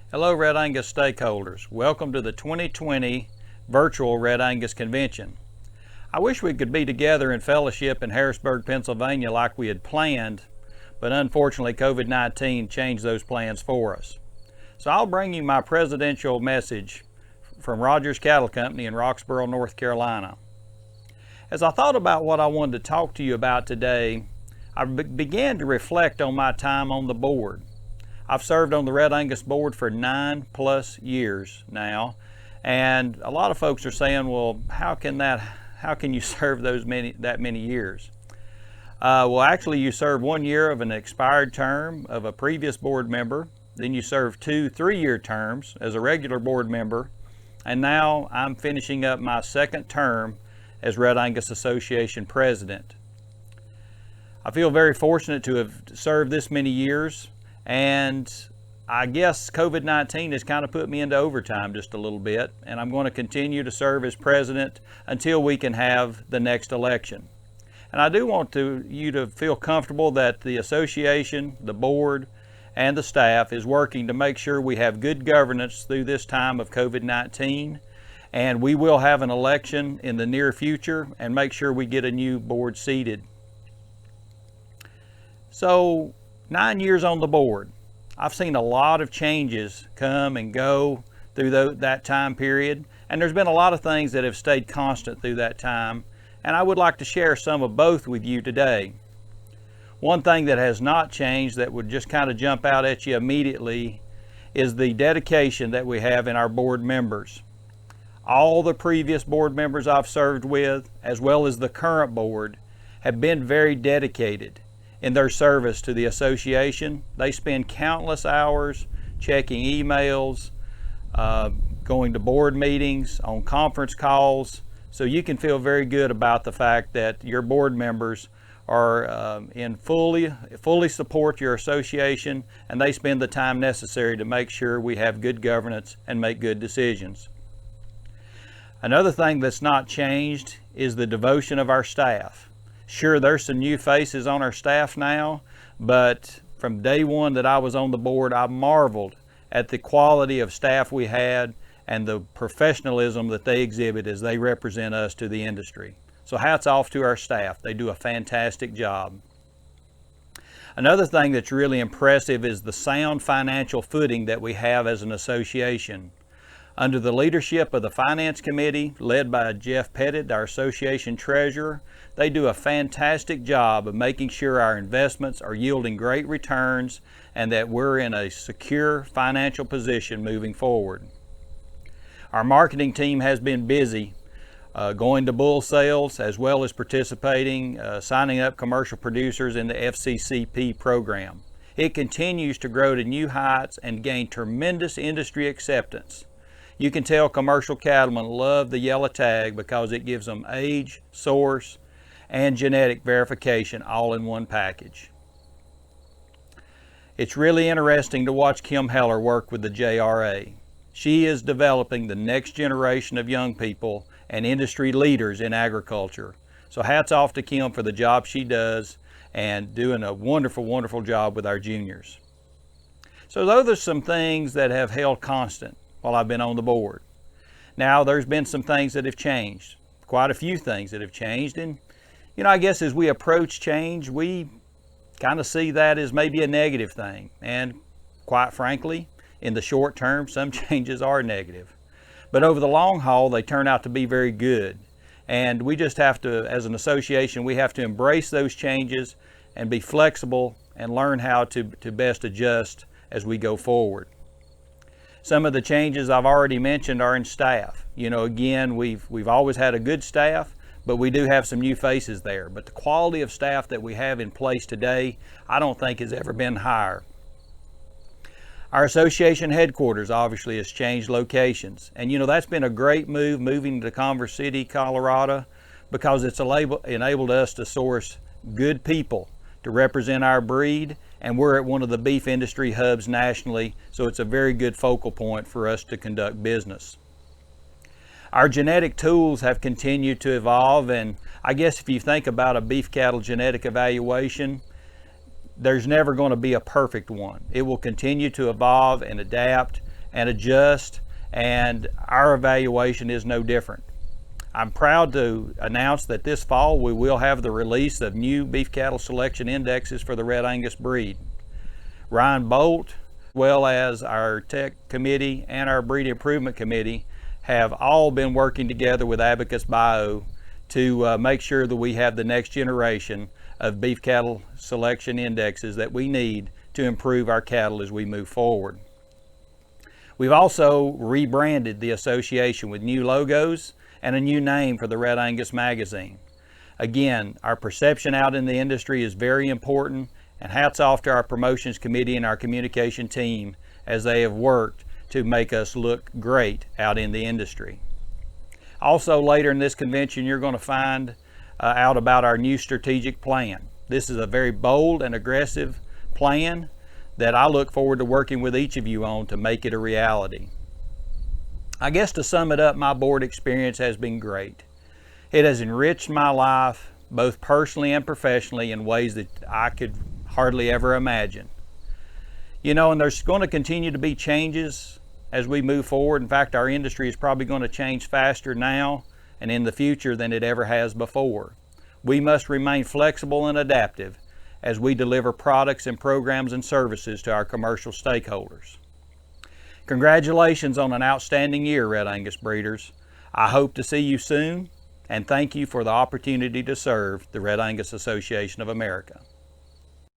Hello Red Angus stakeholders. Welcome to the 2020 Virtual Red Angus Convention. I wish we could be together in fellowship in Harrisburg, Pennsylvania like we had planned, but unfortunately COVID-19 changed those plans for us. So I'll bring you my presidential message from Rogers Cattle Company in Roxboro, North Carolina. As I thought about what I wanted to talk to you about today, I began to reflect on my time on the board. I've served on the Red Angus board for 9+ years now, and a lot of folks are saying, well, how can you serve that many years? Well, actually you serve 1 year of an expired term of a previous board member, then you serve 2 3-year terms as a regular board member, and now I'm finishing up my 2nd term as Red Angus Association president. I feel very fortunate to have served this many years, and I guess COVID-19 has kind of put me into overtime just a little bit, and I'm going to continue to serve as president until we can have the next election. And I do want you to feel comfortable that the association, the board, and the staff is working to make sure we have good governance through this time of COVID-19, and we will have an election in the near future and make sure we get a new board seated. So 9 years on the board, I've seen a lot of changes come and go through that time period, and there's been a lot of things that have stayed constant through that time, and I would like to share some of both with you today. One thing that has not changed that would just kind of jump out at you immediately is the dedication that we have in our board members. All the previous board members I've served with, as well as the current board, have been very dedicated in their service to the association. They spend countless hours checking emails, going to board meetings, on conference calls, so you can feel very good about the fact that your board members are fully support your association, and they spend the time necessary to make sure we have good governance and make good decisions. Another thing that's not changed is the devotion of our staff. Sure, there's some new faces on our staff now, but from day one that I was on the board, I marveled at the quality of staff we had and the professionalism that they exhibit as they represent us to the industry. So hats off to our staff. They do a fantastic job. Another thing that's really impressive is the sound financial footing that we have as an association. Under the leadership of the Finance Committee, led by Jeff Pettit, our association treasurer, they do a fantastic job of making sure our investments are yielding great returns and that we're in a secure financial position moving forward. Our marketing team has been busy going to bull sales, as well as participating, signing up commercial producers in the FCCP program. It continues to grow to new heights and gain tremendous industry acceptance. You can tell commercial cattlemen love the yellow tag because it gives them age, source, and genetic verification all in one package. It's really interesting to watch Kim Heller work with the JRA. She is developing the next generation of young people and industry leaders in agriculture. So hats off to Kim for the job she does and doing a wonderful, wonderful job with our juniors. So those are some things that have held constant while I've been on the board. Now there's been some things that have changed, quite a few things that have changed, and I guess as we approach change, we kind of see that as maybe a negative thing, and quite frankly, in the short term, some changes are negative. But over the long haul, they turn out to be very good. And we just have to, as an association, we have to embrace those changes and be flexible and learn how to best adjust as we go forward. Some of the changes I've already mentioned are in staff. Again, we've always had a good staff, but we do have some new faces there. But the quality of staff that we have in place today, I don't think has ever been higher. Our association headquarters obviously has changed locations. And that's been a great move, moving to Converse City, Colorado, because it's enabled us to source good people to represent our breed, and we're at one of the beef industry hubs nationally, so it's a very good focal point for us to conduct business. Our genetic tools have continued to evolve, and I guess if you think about a beef cattle genetic evaluation, there's never going to be a perfect one. It will continue to evolve and adapt and adjust, and our evaluation is no different. I'm proud to announce that this fall we will have the release of new beef cattle selection indexes for the Red Angus breed. Ryan Bolt, as well as our tech committee and our breed improvement committee, have all been working together with Abacus Bio to make sure that we have the next generation of beef cattle selection indexes that we need to improve our cattle as we move forward. We've also rebranded the association with new logos and a new name for the Red Angus magazine. Again, our perception out in the industry is very important, and hats off to our promotions committee and our communication team as they have worked to make us look great out in the industry. Also, later in this convention, you're going to find out about our new strategic plan. This is a very bold and aggressive plan that I look forward to working with each of you on to make it a reality. I guess to sum it up, my board experience has been great. It has enriched my life both personally and professionally in ways that I could hardly ever imagine. You know, and there's going to continue to be changes as we move forward. In fact, our industry is probably going to change faster now and in the future than it ever has before. We must remain flexible and adaptive as we deliver products and programs and services to our commercial stakeholders. Congratulations on an outstanding year, Red Angus breeders. I hope to see you soon, and thank you for the opportunity to serve the Red Angus Association of America.